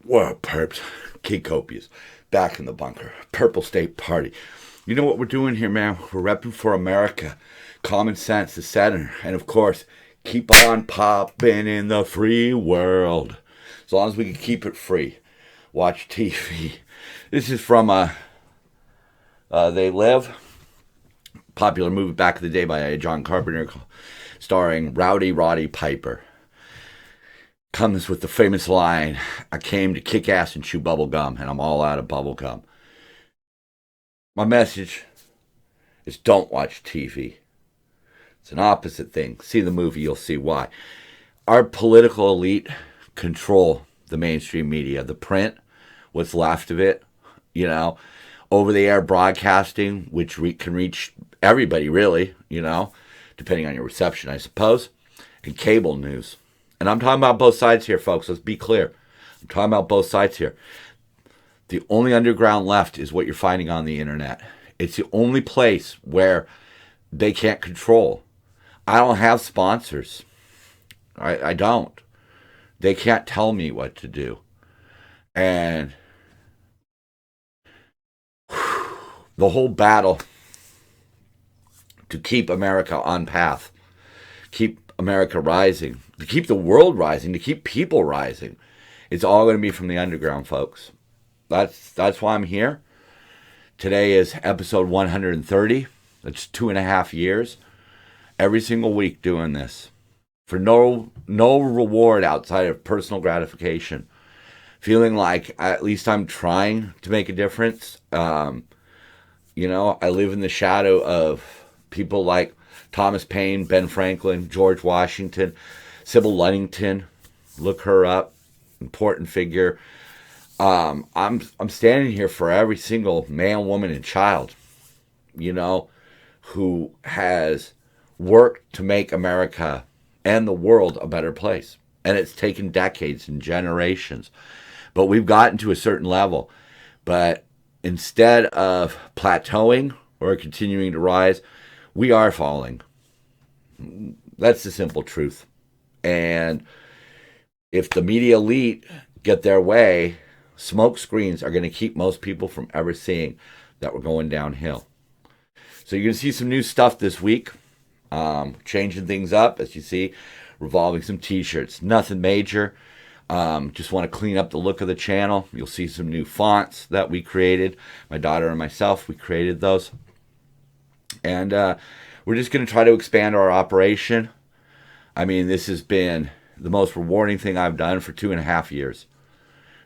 What up, perps? Copious, back in the bunker. Purple State Party. You know what we're doing here, man? We're repping for America. Common sense, the center. And of course, keep on popping in the free world. As long as we can keep it free. Watch TV. This is from They Live. Popular movie back in the day by John Carpenter, starring Rowdy Roddy Piper. Comes with the famous line, "I came to kick ass and chew bubble gum, and I'm all out of bubble gum." My message is don't watch TV. It's an opposite thing. See the movie, you'll see why. Our political elite control the mainstream media, the print, what's left of it, over-the-air broadcasting, which can reach everybody, really, depending on your reception, I suppose, and cable news. And I'm talking about both sides here, folks. Let's be clear. I'm talking about both sides here. The only underground left is what you're finding on the internet. It's the only place where they can't control. I don't have sponsors. I don't. They can't tell me what to do. And the whole battle to keep America on path, keep America rising, to keep the world rising, to keep people rising, it's all going to be from the underground, folks. That's why I'm here. Today is episode 130. That's 2.5 years. Every single week doing this. For no reward outside of personal gratification. Feeling like at least I'm trying to make a difference. I live in the shadow of people like Thomas Paine, Ben Franklin, George Washington, Sybil Ludington. Look her up. Important figure. I'm standing here for every single man, woman, and child, who has worked to make America and the world a better place. And it's taken decades and generations. But we've gotten to a certain level. But instead of plateauing or continuing to rise, we are falling. That's the simple truth. And if the media elite get their way, smoke screens are going to keep most people from ever seeing that we're going downhill. So you're going to see some new stuff this week. Changing things up, as you see, revolving some t-shirts. Nothing major. Just want to clean up the look of the channel. You'll see some new fonts that we created. My daughter and myself, we created those. And we're just going to try to expand our operation. I mean, this has been the most rewarding thing I've done for 2.5 years.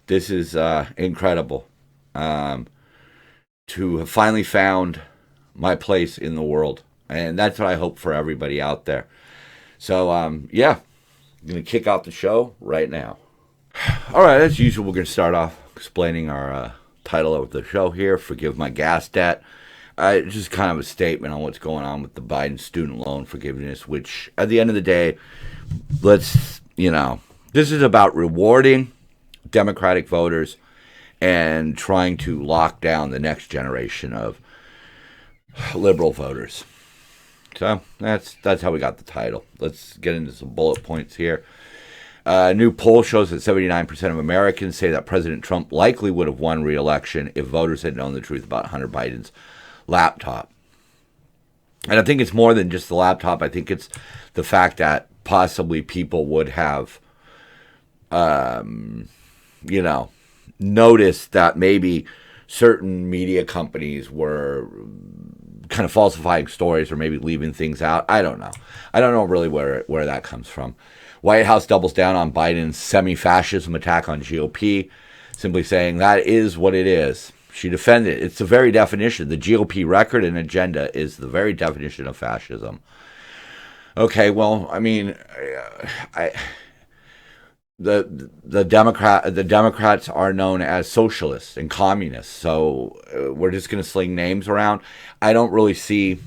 This is incredible. To have finally found my place in the world. And that's what I hope for everybody out there. So, I'm going to kick off the show right now. All right, as usual, we're going to start off explaining our title of the show here, Forgive My Gas Debt. Just kind of a statement on what's going on with the Biden student loan forgiveness, which at the end of the day, this is about rewarding Democratic voters and trying to lock down the next generation of liberal voters. So that's how we got the title. Let's get into some bullet points here. A new poll shows that 79% of Americans say that President Trump likely would have won re-election if voters had known the truth about Hunter Biden's laptop. And I think it's more than just the laptop. I think it's the fact that possibly people would have, noticed that maybe certain media companies were kind of falsifying stories or maybe leaving things out. I don't know. I don't know really where that comes from. White House doubles down on Biden's semi-fascism attack on GOP, simply saying that is what it is. She defended it. It's the very definition. The GOP record and agenda is the very definition of fascism. Okay, well, I mean, the Democrats are known as socialists and communists, so we're just going to sling names around. I don't really see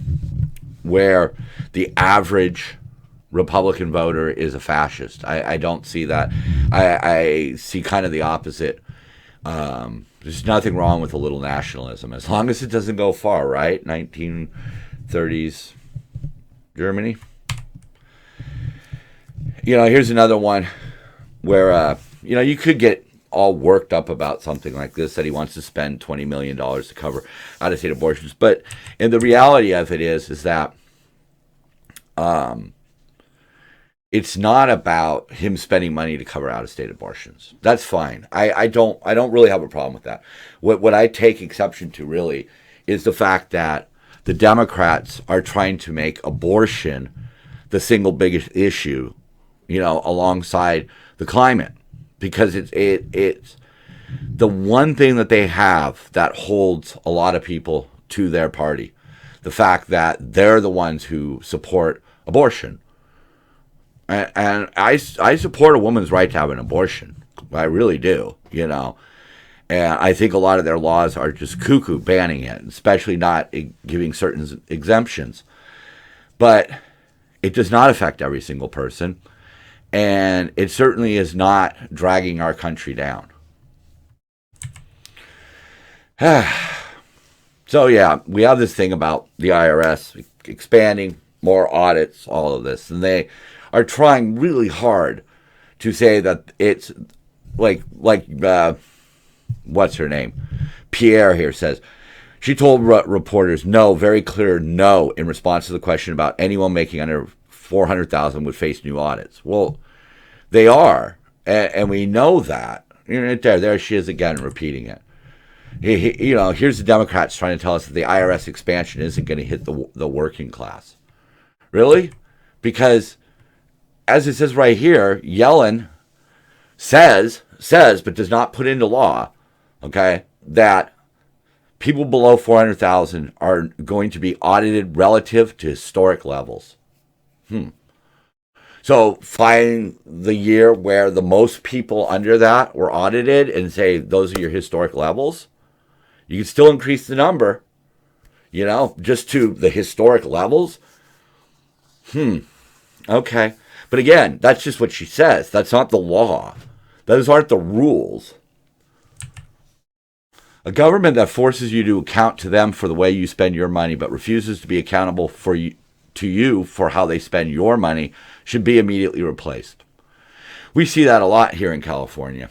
where the average Republican voter is a fascist. I don't see that. I see kind of the opposite. There's nothing wrong with a little nationalism, as long as it doesn't go far, right? 1930s Germany. Here's another one where, you could get all worked up about something like this, that he wants to spend $20 million to cover out-of-state abortions. But and the reality of it is that it's not about him spending money to cover out-of-state abortions. That's fine. I don't really have a problem with that. What I take exception to really is the fact that the Democrats are trying to make abortion the single biggest issue, alongside the climate, because it's the one thing that they have that holds a lot of people to their party. The fact that they're the ones who support abortion. And I support a woman's right to have an abortion. I really do, And I think a lot of their laws are just cuckoo, banning it, especially not giving certain exemptions. But it does not affect every single person. And it certainly is not dragging our country down. So, yeah, we have this thing about the IRS expanding, more audits, all of this. And they are trying really hard to say that it's like what's her name? Pierre here says, she told reporters no, very clear no, in response to the question about anyone making under $400,000 would face new audits. Well, they are, and we know that. There she is again, repeating it. Here's the Democrats trying to tell us that the IRS expansion isn't going to hit the working class. Really? Because, as it says right here, Yellen says, but does not put into law, okay, that people below 400,000 are going to be audited relative to historic levels. So find the year where the most people under that were audited and say those are your historic levels. You can still increase the number, just to the historic levels. Okay. But again, that's just what she says. That's not the law. Those aren't the rules. A government that forces you to account to them for the way you spend your money but refuses to be accountable to you for how they spend your money should be immediately replaced. We see that a lot here in California.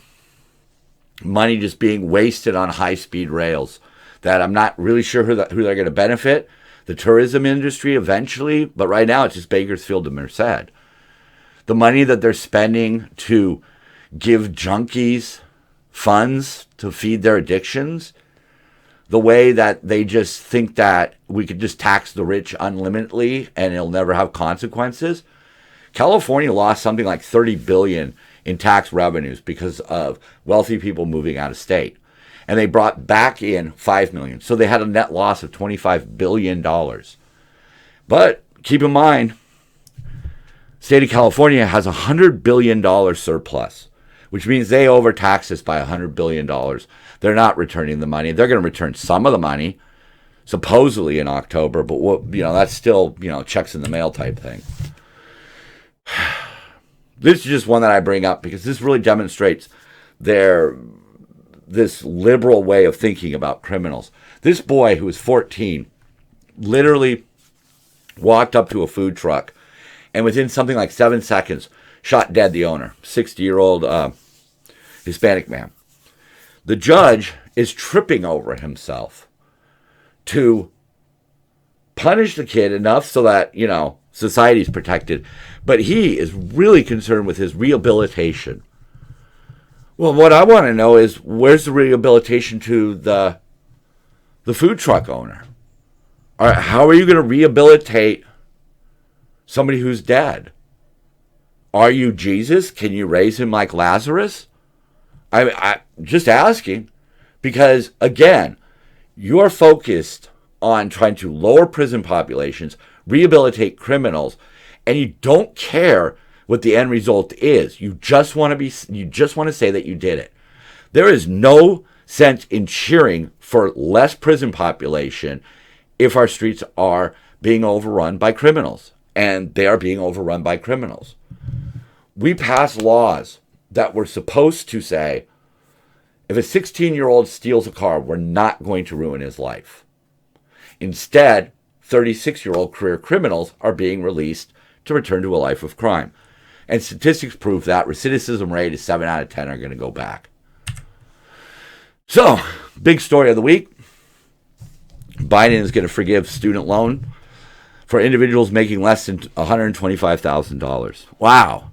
Money just being wasted on high-speed rails that I'm not really sure who they're going to benefit. The tourism industry eventually, but right now it's just Bakersfield to Merced. The money that they're spending to give junkies funds to feed their addictions, the way that they just think that we could just tax the rich unlimitedly and it'll never have consequences. California lost something like $30 billion in tax revenues because of wealthy people moving out of state. And they brought back in $5 million. So they had a net loss of $25 billion. But keep in mind, state of California has a $100 billion surplus, which means they overtax us by $100 billion. They're not returning the money. They're going to return some of the money, supposedly in October, but that's still, checks in the mail type thing. This is just one that I bring up because this really demonstrates this liberal way of thinking about criminals. This boy who was 14 literally walked up to a food truck and within something like 7 seconds shot dead the owner, 60-year-old Hispanic man. The judge is tripping over himself to punish the kid enough so that, society's protected. But he is really concerned with his rehabilitation. Well, what I want to know is where's the rehabilitation to the food truck owner? How are you going to rehabilitate somebody who's dead? Are you Jesus? Can you raise him like Lazarus? I'm just asking because, again, you're focused on trying to lower prison populations, rehabilitate criminals, and you don't care what the end result is. You just want to say that you did it. There is no sense in cheering for less prison population if our streets are being overrun by criminals, and they are being overrun by criminals. We passed laws that were supposed to say, if a 16-year-old steals a car, we're not going to ruin his life. Instead, 36-year-old career criminals are being released to return to a life of crime. And statistics prove that recidivism rate is 7 out of 10 are going to go back. So, big story of the week. Biden is going to forgive student loan for individuals making less than $125,000. Wow.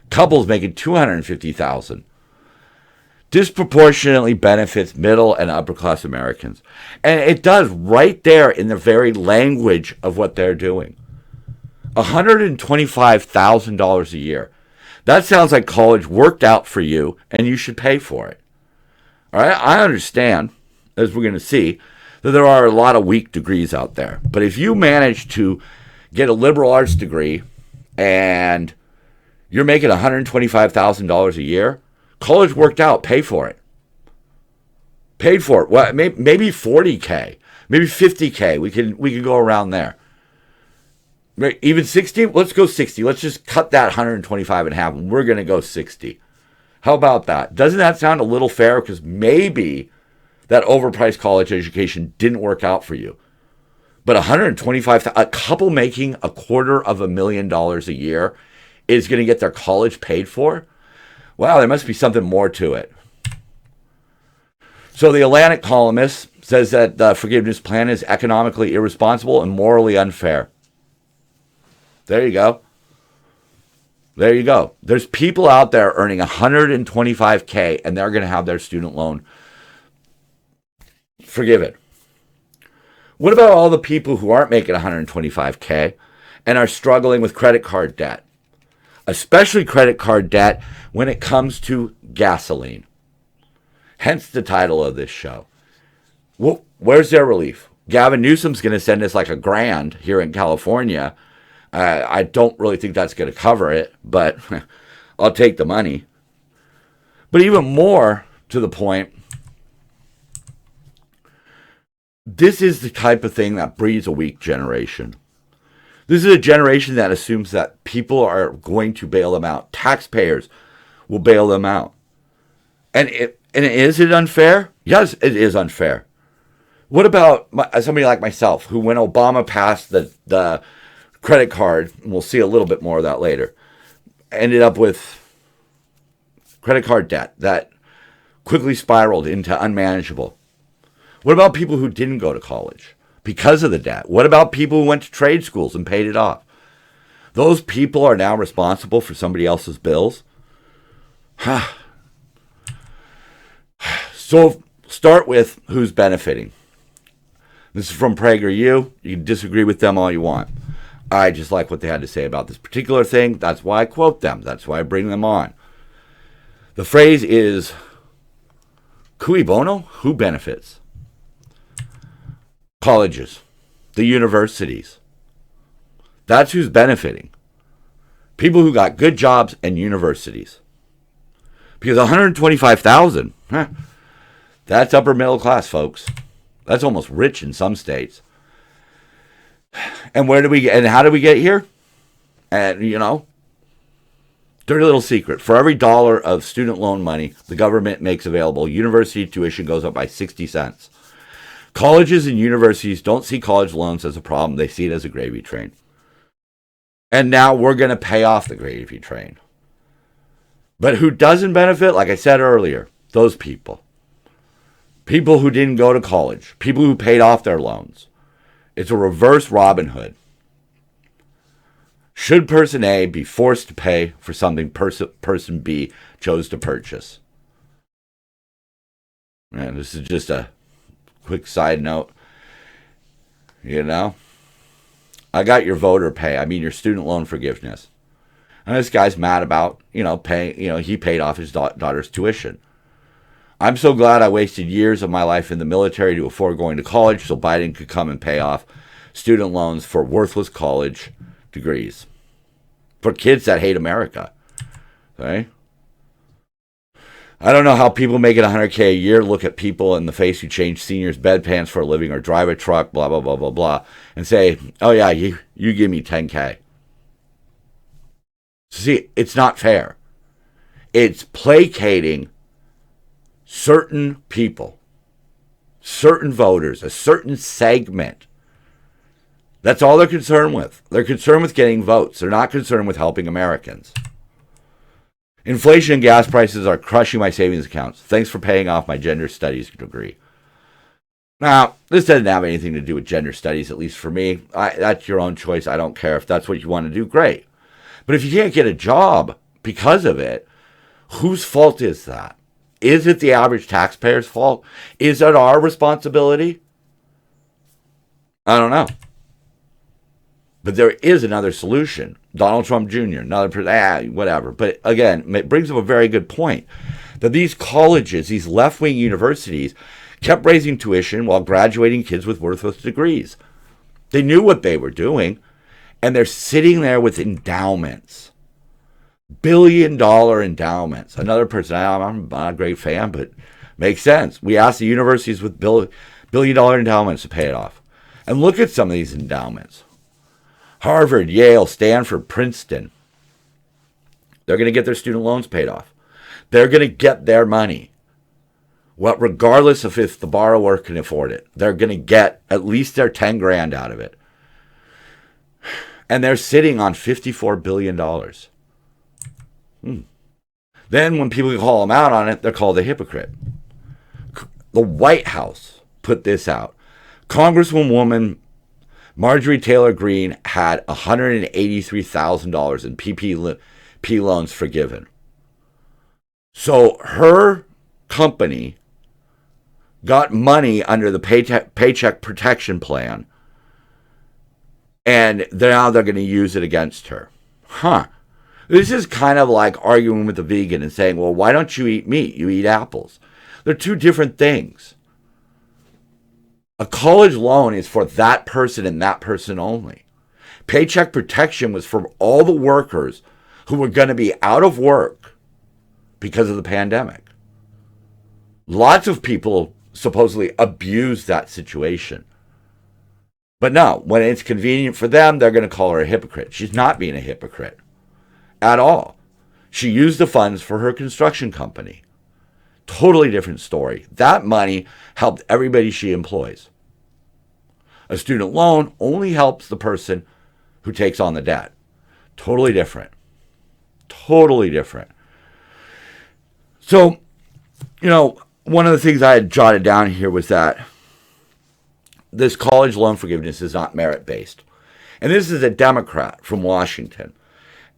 Couples making $250,000. Disproportionately benefits middle and upper class Americans. And it does right there in the very language of what they're doing. $125,000 a year. That sounds like college worked out for you and you should pay for it. All right, I understand, as we're going to see, that there are a lot of weak degrees out there. But if you manage to get a liberal arts degree and you're making $125,000 a year, college worked out. Pay for it. Paid for it. Well, maybe $40K, maybe $50K. We can go around there. Even 60. Let's go 60. Let's just cut that 125 in half, and we're going to go 60. How about that? Doesn't that sound a little fair? Because maybe that overpriced college education didn't work out for you. But 125, a couple making $250,000 a year is going to get their college paid for? Wow, there must be something more to it. So the Atlantic columnist says that the forgiveness plan is economically irresponsible and morally unfair. There you go. There you go. There's people out there earning $125K and they're going to have their student loan forgiven. What about all the people who aren't making $125K and are struggling with credit card debt? Especially credit card debt when it comes to gasoline. Hence the title of this show. Well, where's their relief? Gavin Newsom's going to send us like $1,000 here in California. I don't really think that's going to cover it, but I'll take the money. But even more to the point, this is the type of thing that breeds a weak generation. This is a generation that assumes that people are going to bail them out. Taxpayers will bail them out. And is it unfair? Yes, it is unfair. What about somebody like myself, who when Obama passed the credit card, and we'll see a little bit more of that later, ended up with credit card debt that quickly spiraled into unmanageable? What about people who didn't go to college because of the debt? What about people who went to trade schools and paid it off? Those people are now responsible for somebody else's bills? So start with who's benefiting. This is from PragerU. You can disagree with them all you want. I just like what they had to say about this particular thing. That's why I quote them. That's why I bring them on. The phrase is, cui bono? Who benefits? Colleges, the universities. That's who's benefiting. People who got good jobs and universities. Because $125,000, that's upper middle class, folks. That's almost rich in some states. And how do we get here? And, dirty little secret. For every dollar of student loan money the government makes available, university tuition goes up by 60 cents. Colleges and universities don't see college loans as a problem. They see it as a gravy train. And now we're going to pay off the gravy train. But who doesn't benefit? Like I said earlier, those people. People who didn't go to college. People who paid off their loans. It's a reverse Robin Hood. Should person A be forced to pay for something person B chose to purchase? And this is just a quick side note. I got your voter pay. I mean, your student loan forgiveness. And this guy's mad about, paying, he paid off his daughter's tuition. I'm so glad I wasted years of my life in the military to afford going to college so Biden could come and pay off student loans for worthless college degrees. For kids that hate America. Okay? I don't know how people making $100K a year look at people in the face who change seniors' bedpans for a living or drive a truck, blah, blah, blah, blah, blah, and say, oh yeah, you give me $10K. See, it's not fair. It's placating certain people, certain voters, a certain segment. That's all they're concerned with. They're concerned with getting votes. They're not concerned with helping Americans. Inflation and gas prices are crushing my savings accounts. Thanks for paying off my gender studies degree. Now, this doesn't have anything to do with gender studies, at least for me. That's your own choice. I don't care. If that's what you want to do, great. But if you can't get a job because of it, whose fault is that? Is it the average taxpayer's fault? Is it our responsibility? I don't know. But there is another solution. Donald Trump Jr., whatever. But again, it brings up a very good point that these colleges, these left-wing universities, kept raising tuition while graduating kids with worthless degrees. They knew what they were doing, and they're sitting there with endowments. Billion-dollar endowments. Another person, I'm not a great fan, but makes sense. We asked the universities with billion-dollar endowments to pay it off. And look at some of these endowments. Harvard, Yale, Stanford, Princeton. They're going to get their student loans paid off. They're going to get their money. Well, regardless of if the borrower can afford it, they're going to get at least their 10 grand out of it. And they're sitting on $54 billion. Then when people call them out on it, they're called a hypocrite. The White House put this out. Congresswoman Marjorie Taylor Greene had $183,000 in PPP loans forgiven. So her company got money under the Paycheck Protection Plan, and now they're going to use it against her. This is kind of like arguing with a vegan and saying, well, why don't you eat meat? You eat apples. They're two different things. A college loan is for that person and that person only. Paycheck protection was for all the workers who were going to be out of work because of the pandemic. Lots of people supposedly abused that situation. But no, when it's convenient for them, they're going to call her a hypocrite. She's not being a hypocrite at all. She used the funds for her construction company. Totally different story. That money helped everybody she employs. A student loan only helps the person who takes on the debt. Totally different. Totally different. So, one of the things I had jotted down here was that this college loan forgiveness is not merit-based. And this is a Democrat from Washington.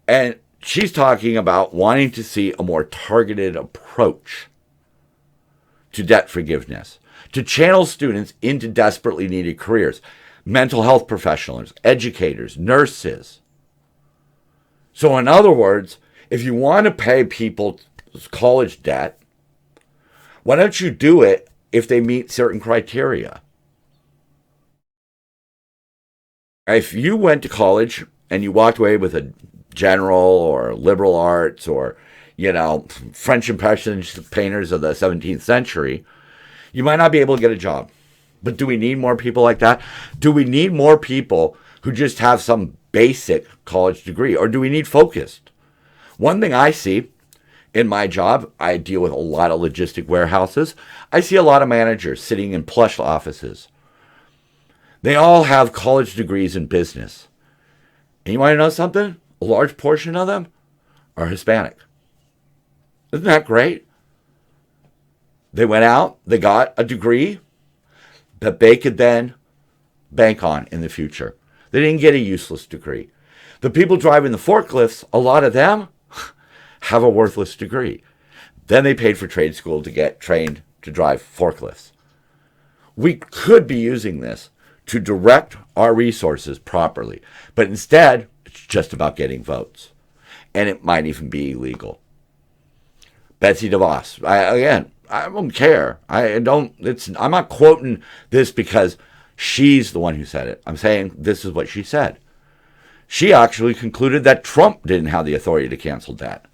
And she's talking about wanting to see a more targeted approach to debt forgiveness, to channel students into desperately needed careers, mental health professionals, educators, nurses. So in other words, if you want to pay people's college debt, why don't you do it if they meet certain criteria? If you went to college and you walked away with a general or liberal arts or French Impressionist painters of the 17th century, you might not be able to get a job. But do we need more people like that? Do we need more people who just have some basic college degree? Or do we need focused? One thing I see in my job, I deal with a lot of logistic warehouses. I see a lot of managers sitting in plush offices. They all have college degrees in business. And you want to know something? A large portion of them are Hispanic. Isn't that great? They went out, they got a degree that they could then bank on in the future. They didn't get a useless degree. The people driving the forklifts, a lot of them have a worthless degree. Then they paid for trade school to get trained to drive forklifts. We could be using this to direct our resources properly, but instead, it's just about getting votes. And it might even be illegal. Betsy DeVos. I don't care. I'm not quoting this because she's the one who said it. I'm saying this is what she said. She actually concluded that Trump didn't have the authority to cancel debt.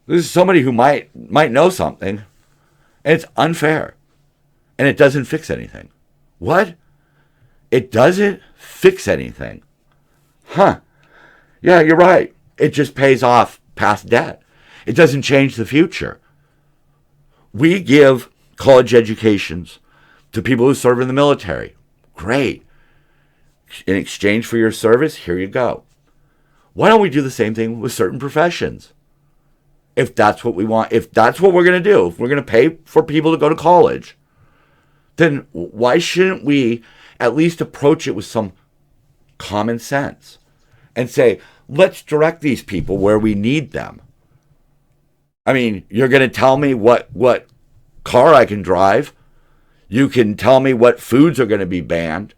This is somebody who might know something, and it's unfair. And it doesn't fix anything. What? It doesn't fix anything. Yeah, you're right. It just pays off past debt. It doesn't change the future. We give college educations to people who serve in the military. Great. In exchange for your service, here you go. Why don't we do the same thing with certain professions? If that's what we want, if that's what we're going to do, if we're going to pay for people to go to college, then why shouldn't we at least approach it with some common sense and say, let's direct these people where we need them? I mean, you're going to tell me what car I can drive. You can tell me what foods are going to be banned.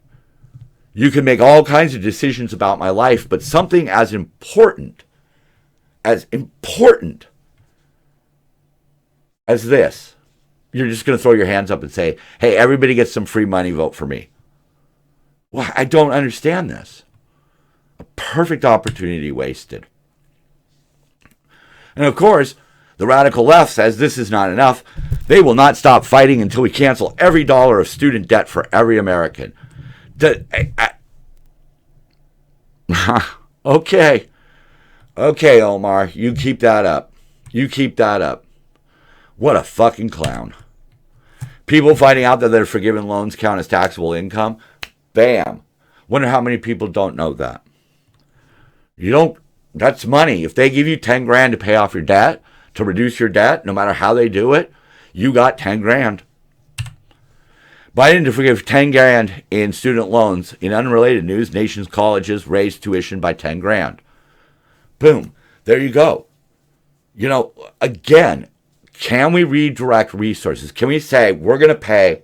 You can make all kinds of decisions about my life, but something as important as this, you're just going to throw your hands up and say, hey, everybody gets some free money, vote for me. Well, I don't understand this. A perfect opportunity wasted. And of course, the radical left says this is not enough. They will not stop fighting until we cancel every dollar of student debt for every American. Okay, Omar, you keep that up. You keep that up. What a fucking clown. People finding out that their forgiven loans count as taxable income. Bam. Wonder how many people don't know that. That's money. If they give you 10 grand to pay off your debt, to reduce your debt, no matter how they do it, you got 10 grand. Biden to forgive 10 grand in student loans. In unrelated news, nation's colleges raised tuition by 10 grand. Boom. There you go. Again, can we redirect resources? Can we say, we're going to pay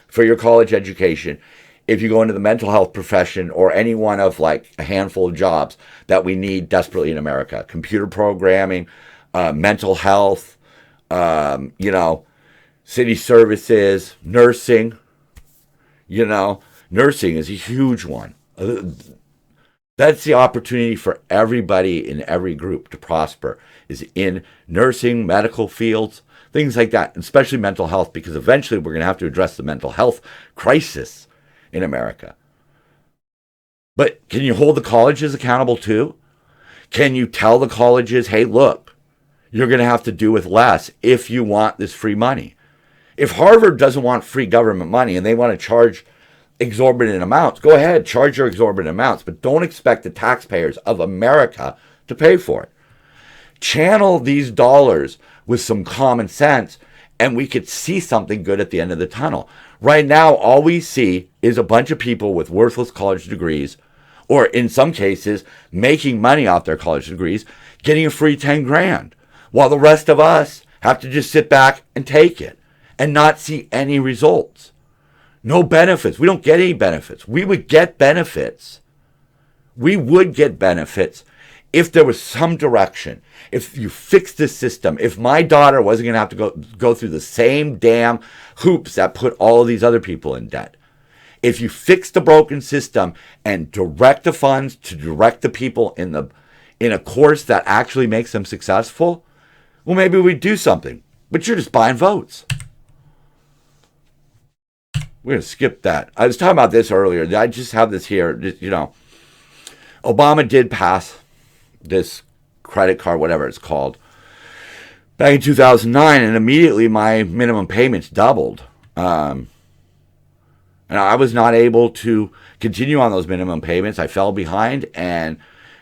for your college education if you go into the mental health profession or any one of like a handful of jobs that we need desperately in America? Computer programming, mental health, city services, nursing. Nursing is a huge one. That's the opportunity for everybody in every group to prosper, is in nursing, medical fields, things like that, especially mental health, because eventually we're going to have to address the mental health crisis in America. But can you hold the colleges accountable too? Can you tell the colleges, hey, look, you're going to have to do with less if you want this free money? If Harvard doesn't want free government money and they want to charge exorbitant amounts, go ahead, charge your exorbitant amounts, but don't expect the taxpayers of America to pay for it. Channel these dollars with some common sense, and we could see something good at the end of the tunnel. Right now, all we see is a bunch of people with worthless college degrees, or in some cases, making money off their college degrees, getting a free 10 grand, while the rest of us have to just sit back and take it and not see any results. No benefits. We don't get any benefits. We would get benefits. We would get benefits if there was some direction. If you fixed the system. If my daughter wasn't going to have to go through the same damn hoops that put all of these other people in debt. If you fix the broken system and direct the funds to direct the people in a course that actually makes them successful, well, maybe we'd do something. But you're just buying votes. We're going to skip that. I was talking about this earlier. I just have this here. Obama did pass this credit card, whatever it's called, back in 2009, and immediately my minimum payments doubled. And I was not able to continue on those minimum payments. I fell behind, and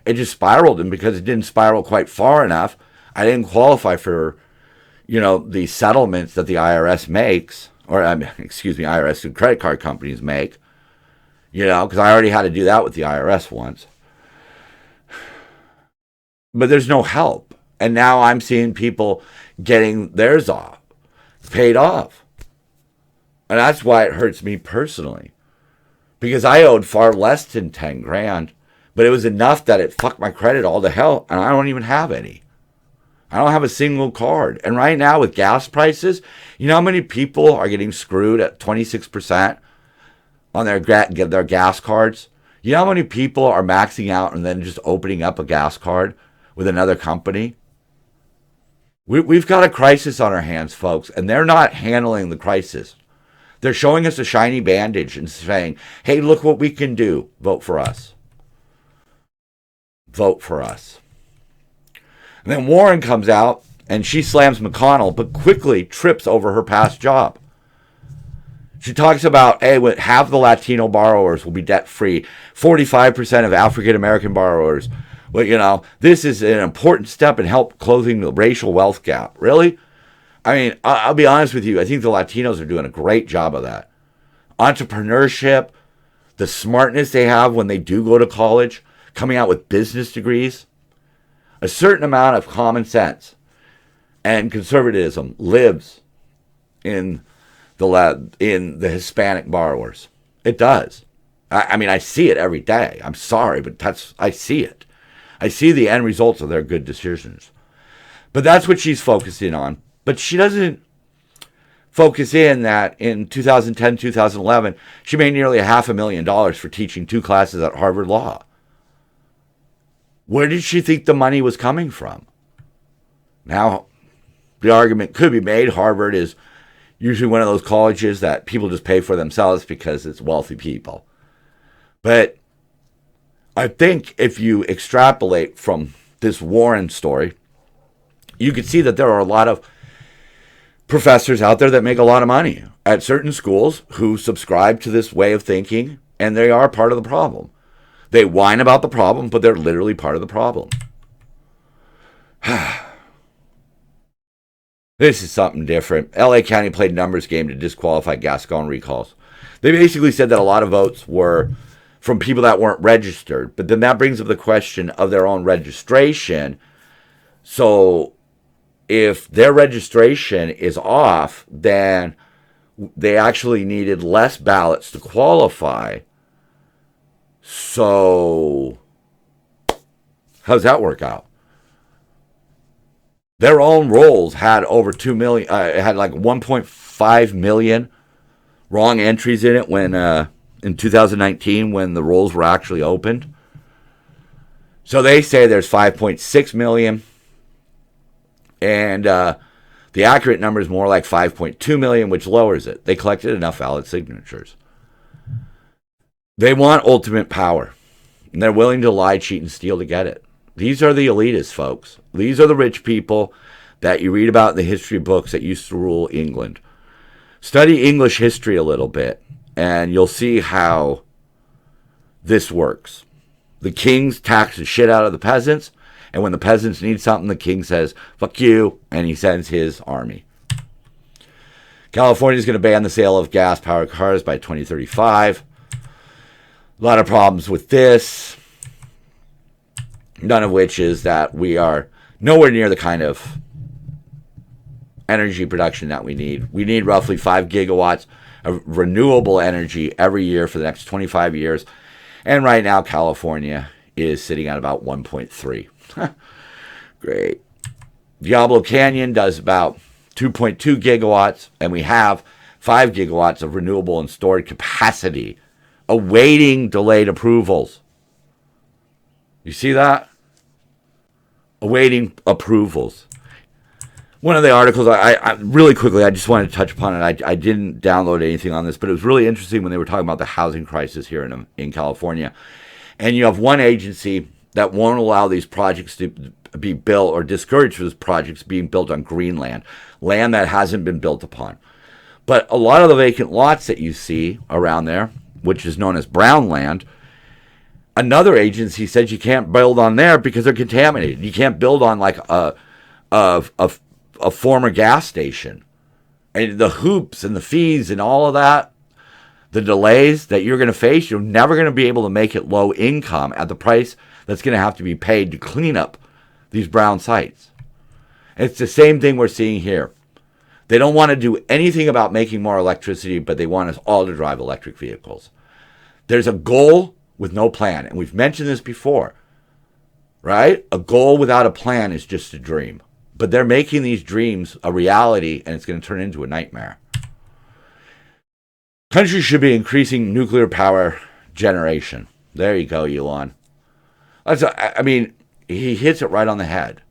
it just spiraled. And because it didn't spiral quite far enough, I didn't qualify for, the settlements that the IRS makes. IRS and credit card companies make, because I already had to do that with the IRS once. But there's no help. And now I'm seeing people getting theirs paid off. And that's why it hurts me personally. Because I owed far less than 10 grand, but it was enough that it fucked my credit all to hell, and I don't even have any. I don't have a single card. And right now with gas prices, you know how many people are getting screwed at 26% on their gas cards? You know how many people are maxing out and then just opening up a gas card with another company? We've got a crisis on our hands, folks, and they're not handling the crisis. They're showing us a shiny bandage and saying, hey, look what we can do. Vote for us. Vote for us. And then Warren comes out and she slams McConnell, but quickly trips over her past job. She talks about, hey, half the Latino borrowers will be debt-free. 45% of African-American borrowers Well, this is an important step in help closing the racial wealth gap. Really? I mean, I'll be honest with you. I think the Latinos are doing a great job of that. Entrepreneurship, the smartness they have when they do go to college, coming out with business degrees, a certain amount of common sense and conservatism lives in the Hispanic borrowers. It does. I mean, I see it every day. I'm sorry, but I see it. I see the end results of their good decisions. But that's what she's focusing on. But she doesn't focus in that in 2010, 2011, she made nearly $500,000 for teaching 2 classes at Harvard Law. Where did she think the money was coming from? Now, the argument could be made Harvard is usually one of those colleges that people just pay for themselves because it's wealthy people. But I think if you extrapolate from this Warren story, you could see that there are a lot of professors out there that make a lot of money at certain schools who subscribe to this way of thinking, and they are part of the problem. They whine about the problem, but they're literally part of the problem. This is something different. LA County played numbers game to disqualify Gascon recalls. They basically said that a lot of votes were from people that weren't registered. But then that brings up the question of their own registration. So if their registration is off, then they actually needed less ballots to qualify. So how does that work out? Their own rolls had over 2 million, had like 1.5 million wrong entries in it when in 2019 when the rolls were actually opened. So they say there's 5.6 million, and the accurate number is more like 5.2 million, which lowers it. They collected enough valid signatures. They want ultimate power, and they're willing to lie, cheat, and steal to get it. These are the elitists, folks. These are the rich people that you read about in the history books that used to rule England. Study English history a little bit, and you'll see how this works. The kings tax the shit out of the peasants, and when the peasants need something, the king says, fuck you, and he sends his army. California is going to ban the sale of gas-powered cars by 2035. A lot of problems with this, none of which is that we are nowhere near the kind of energy production that we need. We need roughly 5 gigawatts of renewable energy every year for the next 25 years. And right now, California is sitting at about 1.3. Great. Diablo Canyon does about 2.2 gigawatts, and we have 5 gigawatts of renewable and stored capacity awaiting delayed approvals. You see that? Awaiting approvals. One of the articles, I really quickly, I just wanted to touch upon it. I didn't download anything on this, but it was really interesting when they were talking about the housing crisis here in California. And you have one agency that won't allow these projects to be built or discourage those projects being built on green land that hasn't been built upon. But a lot of the vacant lots that you see around there, which is known as brown land, another agency says you can't build on there because they're contaminated. You can't build on like a former gas station. And the hoops and the fees and all of that, the delays that you're going to face, you're never going to be able to make it low income at the price that's going to have to be paid to clean up these brown sites. It's the same thing we're seeing here. They don't want to do anything about making more electricity, but they want us all to drive electric vehicles. There's a goal with no plan. And we've mentioned this before, right? A goal without a plan is just a dream. But they're making these dreams a reality, and it's going to turn into a nightmare. Countries should be increasing nuclear power generation. There you go, Elon. I mean, he hits it right on the head.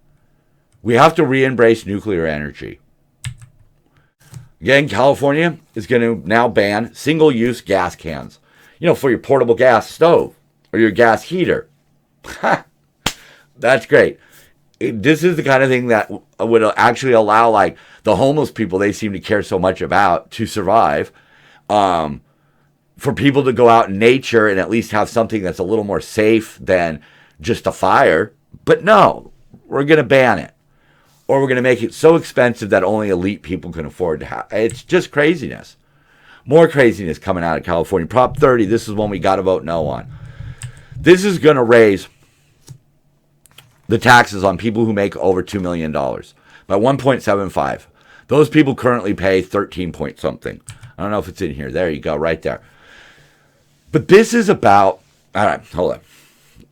We have to re-embrace nuclear energy. Again, California is going to now ban single-use gas cans. You know, for your portable gas stove or your gas heater. That's great. This is the kind of thing that would actually allow, like, the homeless people they seem to care so much about to survive. For people to go out in nature and at least have something that's a little more safe than just a fire. But no, we're going to ban it. Or we're going to make it so expensive that only elite people can afford to have. It's just craziness. More craziness coming out of California. Prop 30, this is one we got to vote no on. This is going to raise the taxes on people who make over $2 million by 1.75. Those people currently pay 13 point something. I don't know if it's in here. There you go, right there. But this is about, all right, hold on.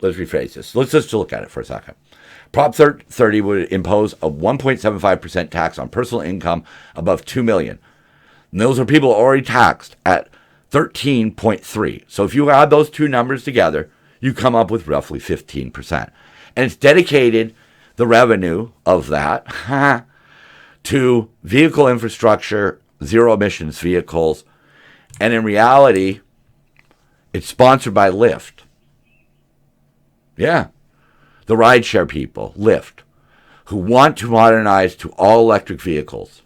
Let's rephrase this. Let's just look at it for a second. Prop 30 would impose a 1.75% tax on personal income above $2 million. And those are people already taxed at 13.3. So if you add those two numbers together, you come up with roughly 15%. And it's dedicated, the revenue of that, to vehicle infrastructure, zero emissions vehicles. And in reality, it's sponsored by Lyft. Yeah. The rideshare people, Lyft, who want to modernize to all electric vehicles.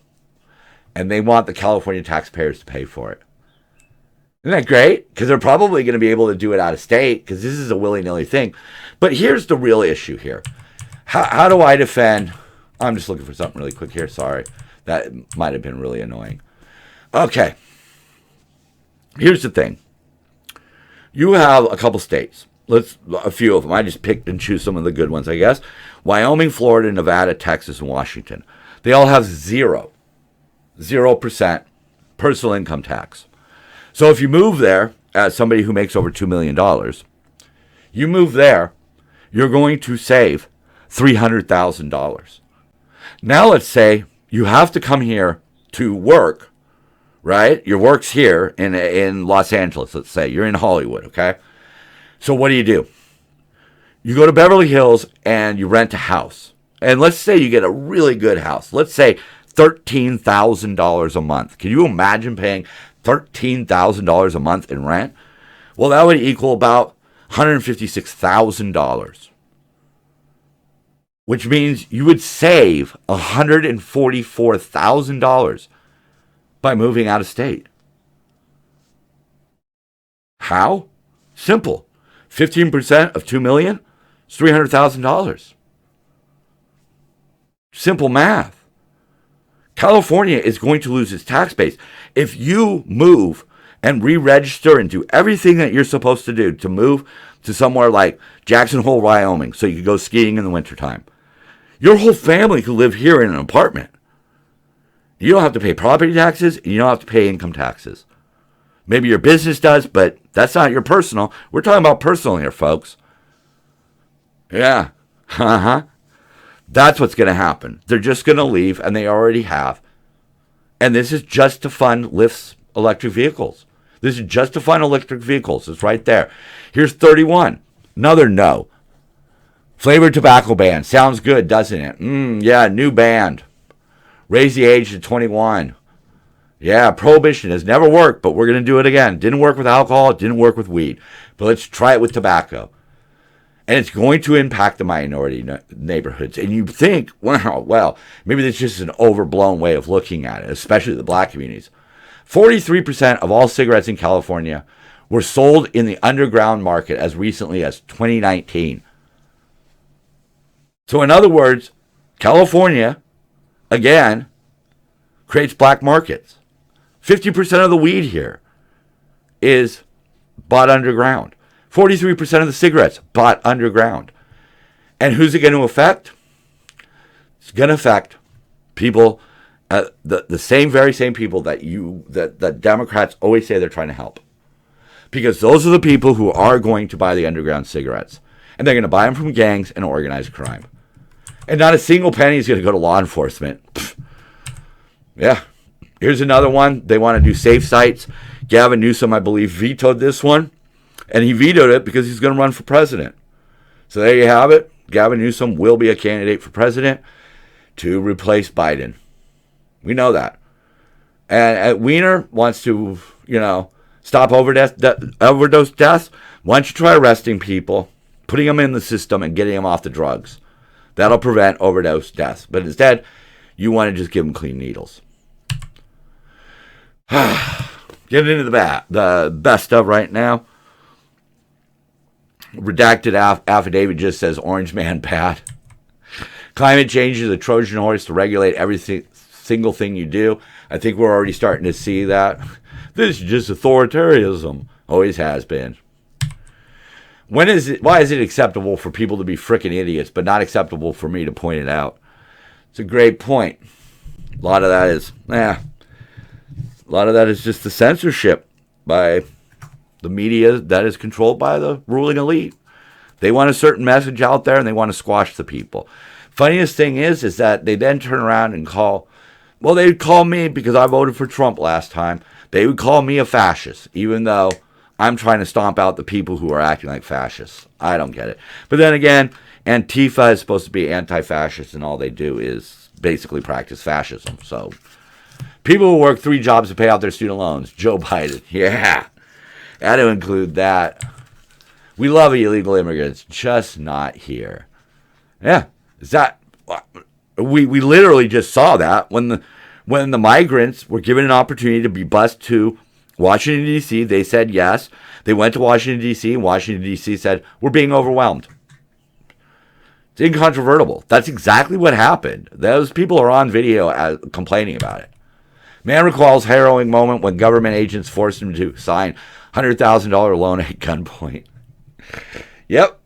And they want the California taxpayers to pay for it. Isn't that great? Because they're probably going to be able to do it out of state because this is a willy-nilly thing. But here's the real issue here. How do I defend? I'm just looking for something really quick here. Sorry. That might have been really annoying. Okay. Here's the thing. You have a couple states. A few of them. I just picked and choose some of the good ones, I guess. Wyoming, Florida, Nevada, Texas, and Washington. They all have 0% personal income tax. So if you move there as somebody who makes over $2 million, you move there, you're going to save $300,000. Now let's say you have to come here to work, right? Your work's here in Los Angeles, let's say. You're in Hollywood, okay? So what do? You go to Beverly Hills and you rent a house. And let's say you get a really good house. Let's say $13,000 a month. Can you imagine paying $13,000 a month in rent? Well, that would equal about $156,000, which means you would save $144,000 by moving out of state. How? Simple. 15% of $2 million is $300,000. Simple math. California is going to lose its tax base. If you move and re-register and do everything that you're supposed to do to move to somewhere like Jackson Hole, Wyoming, so you could go skiing in the wintertime, your whole family could live here in an apartment. You don't have to pay property taxes, and you don't have to pay income taxes. Maybe your business does, but that's not your personal. We're talking about personal here, folks. Yeah. That's what's going to happen. They're just going to leave, and they already have. And this is just to fund Lyft's electric vehicles. This is just to fund electric vehicles. It's right there. Here's 31. Another no. Flavored tobacco ban. Sounds good, doesn't it? Yeah, new ban. Raise the age to 21. Yeah, prohibition has never worked, but we're going to do it again. Didn't work with alcohol. It didn't work with weed. But let's try it with tobacco. And it's going to impact the minority neighborhoods. And you think, wow, well, maybe that's just an overblown way of looking at it, especially the black communities. 43% of all cigarettes in California were sold in the underground market as recently as 2019. So in other words, California, again, creates black markets. 50% of the weed here is bought underground. 43% of the cigarettes bought underground. And who's it going to affect? It's going to affect people, the very same people that Democrats always say they're trying to help. Because those are the people who are going to buy the underground cigarettes. And they're going to buy them from gangs and organized crime. And not a single penny is going to go to law enforcement. Pfft. Yeah. Here's another one. They want to do safe sites. Gavin Newsom, I believe, vetoed this one. And he vetoed it because he's going to run for president. So there you have it. Gavin Newsom will be a candidate for president to replace Biden. We know that. And Weiner wants to, stop overdose deaths. Why don't you try arresting people, putting them in the system, and getting them off the drugs? That'll prevent overdose deaths. But instead, you want to just give them clean needles. Getting into the best stuff right now. Redacted affidavit just says Orange Man bad. Climate change is a Trojan horse to regulate every single thing you do. I think we're already starting to see that. This is just authoritarianism. Always has been. Why is it acceptable for people to be frickin' idiots, but not acceptable for me to point it out? It's a great point. A lot of that is just the censorship by the media that is controlled by the ruling elite. They want a certain message out there and they want to squash the people. Funniest thing is that they then turn around and they'd call me, because I voted for Trump last time, they would call me a fascist, even though I'm trying to stomp out the people who are acting like fascists. I don't get it. But then again, Antifa is supposed to be anti-fascist, and all they do is basically practice fascism. So people who work 3 jobs to pay out their student loans. Joe Biden. Yeah. Had to include that. We love illegal immigrants, just not here. Yeah. We literally just saw that when the migrants were given an opportunity to be bused to Washington, D.C., they said yes. They went to Washington, D.C., and Washington, D.C. said, we're being overwhelmed. It's incontrovertible. That's exactly what happened. Those people are on video complaining about it. Man recalls harrowing moment when government agents forced him to sign $100,000 loan at gunpoint. Yep,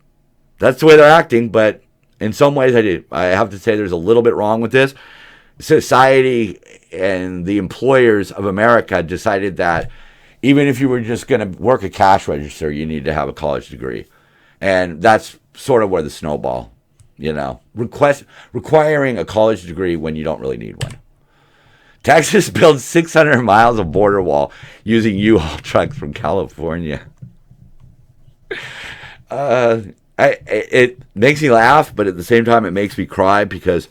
that's the way they're acting, but in some ways I have to say there's a little bit wrong with this. Society and the employers of America decided that even if you were just going to work a cash register, you need to have a college degree. And that's sort of where the snowball, requiring a college degree when you don't really need one. Texas builds 600 miles of border wall using U-Haul trucks from California. It makes me laugh, but at the same time it makes me cry, because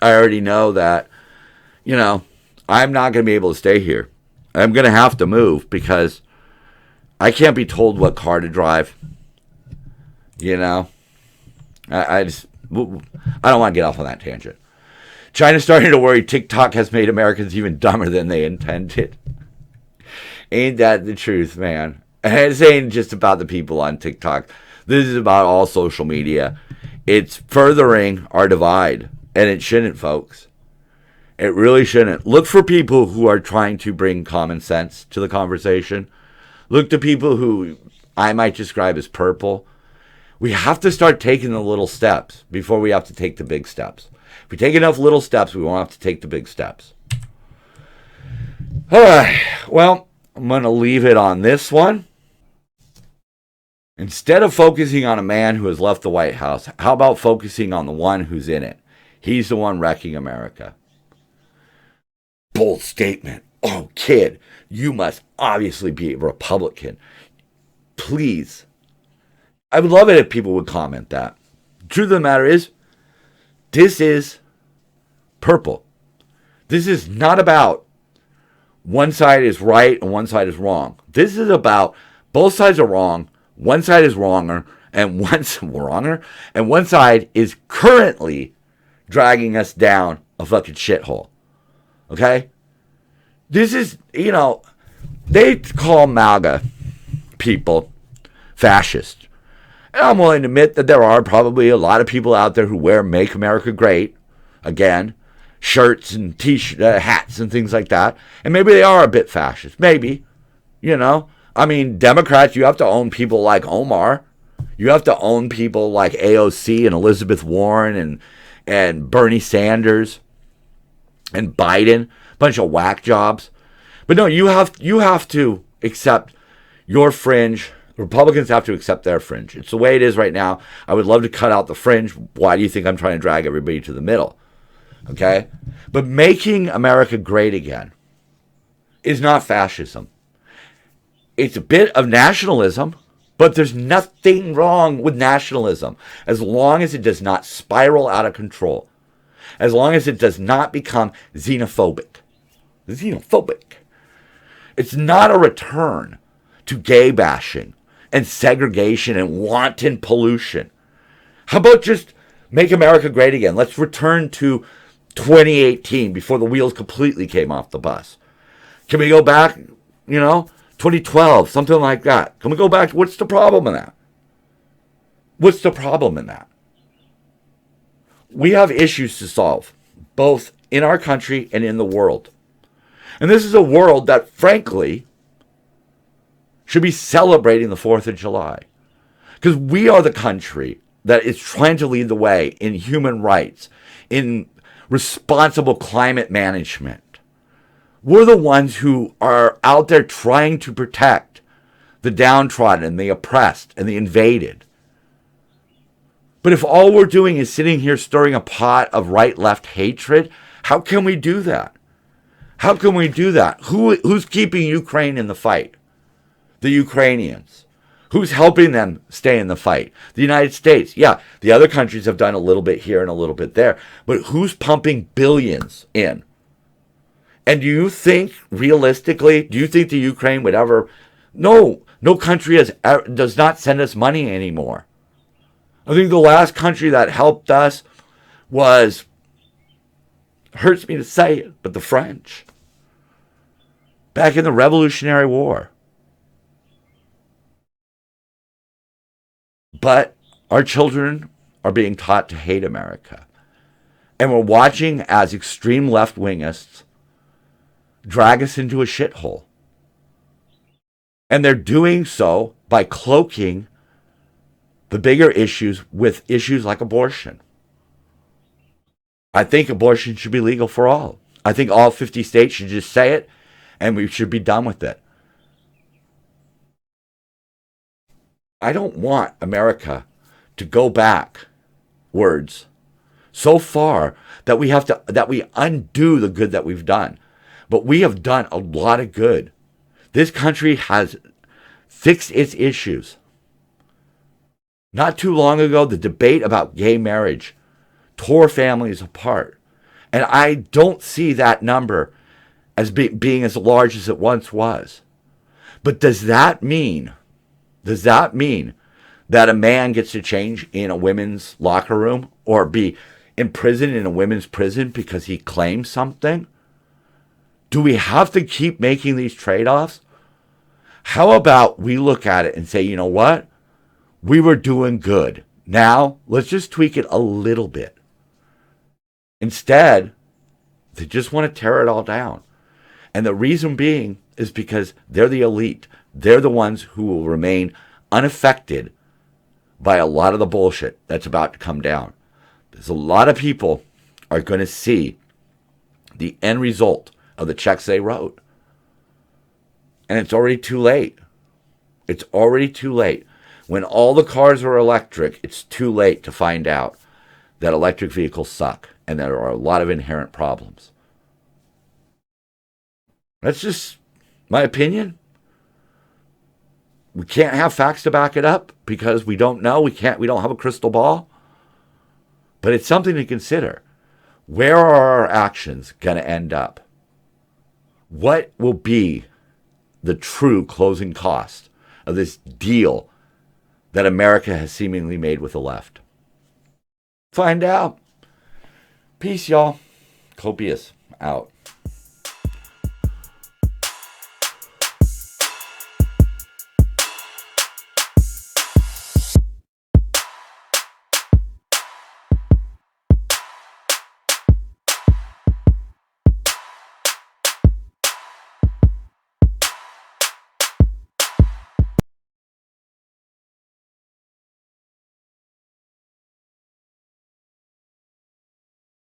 I already know that, I'm not going to be able to stay here. I'm going to have to move, because I can't be told what car to drive. I don't want to get off on that tangent. China's starting to worry TikTok has made Americans even dumber than they intended. Ain't that the truth, man? And this ain't just about the people on TikTok. This is about all social media. It's furthering our divide, and it shouldn't, folks. It really shouldn't. Look for people who are trying to bring common sense to the conversation. Look to people who I might describe as purple. We have to start taking the little steps before we have to take the big steps. If we take enough little steps, we won't have to take the big steps. All right. Well, I'm going to leave it on this one. Instead of focusing on a man who has left the White House, how about focusing on the one who's in it? He's the one wrecking America. Bold statement. Oh, kid, you must obviously be a Republican. Please. I would love it if people would comment that. The truth of the matter is, this is purple. This is not about one side is right and one side is wrong. This is about both sides are wrong, one side is wronger, and one side is currently dragging us down a fucking shithole. Okay? This is, they call MAGA people fascist. And I'm willing to admit that there are probably a lot of people out there who wear Make America Great, again, shirts and hats and things like that. And maybe they are a bit fascist. Maybe. Democrats, you have to own people like Omar. You have to own people like AOC and Elizabeth Warren and Bernie Sanders and Biden. A bunch of whack jobs. But no, you have to accept your fringe. Republicans have to accept their fringe. It's the way it is right now. I would love to cut out the fringe. Why do you think I'm trying to drag everybody to the middle? Okay? But making America great again is not fascism. It's a bit of nationalism, but there's nothing wrong with nationalism as long as it does not spiral out of control. As long as it does not become xenophobic. It's not a return to gay bashing and segregation and wanton pollution. How about just make America great again? Let's return to 2018 before the wheels completely came off the bus. Can we go back, 2012, something like that? Can we go back? What's the problem in that? What's the problem in that? We have issues to solve, both in our country and in the world. And this is a world that, frankly, should be celebrating the 4th of July. Because we are the country that is trying to lead the way in human rights, in responsible climate management. We're the ones who are out there trying to protect the downtrodden and the oppressed and the invaded. But if all we're doing is sitting here stirring a pot of right-left hatred, how can we do that? How can we do that? Who's keeping Ukraine in the fight? The Ukrainians. Who's helping them stay in the fight? The United States. Yeah, the other countries have done a little bit here and a little bit there. But who's pumping billions in? And do you think, realistically, do you think the Ukraine would ever... No country does not send us money anymore. I think the last country that helped us was, hurts me to say it, but the French. Back in the Revolutionary War. But our children are being taught to hate America. And we're watching as extreme left-wingists drag us into a shithole. And they're doing so by cloaking the bigger issues with issues like abortion. I think abortion should be legal for all. I think all 50 states should just say it, and we should be done with it. I don't want America to go backwards so far that we undo the good that we've done. But we have done a lot of good. This country has fixed its issues. Not too long ago, the debate about gay marriage tore families apart. And I don't see that number as being as large as it once was. But does that mean that a man gets to change in a women's locker room or be imprisoned in a women's prison because he claims something? Do we have to keep making these trade-offs? How about we look at it and say, you know what? We were doing good. Now, let's just tweak it a little bit. Instead, they just want to tear it all down. And the reason being is because they're the elite. They're the ones who will remain unaffected by a lot of the bullshit that's about to come down. There's a lot of people are going to see the end result of the checks they wrote. And it's already too late. It's already too late. When all the cars are electric, it's too late to find out that electric vehicles suck and there are a lot of inherent problems. That's just my opinion. We can't have facts to back it up because we don't know. We don't have a crystal ball. But it's something to consider. Where are our actions going to end up? What will be the true closing cost of this deal that America has seemingly made with the left? Find out. Peace, y'all. Copious out.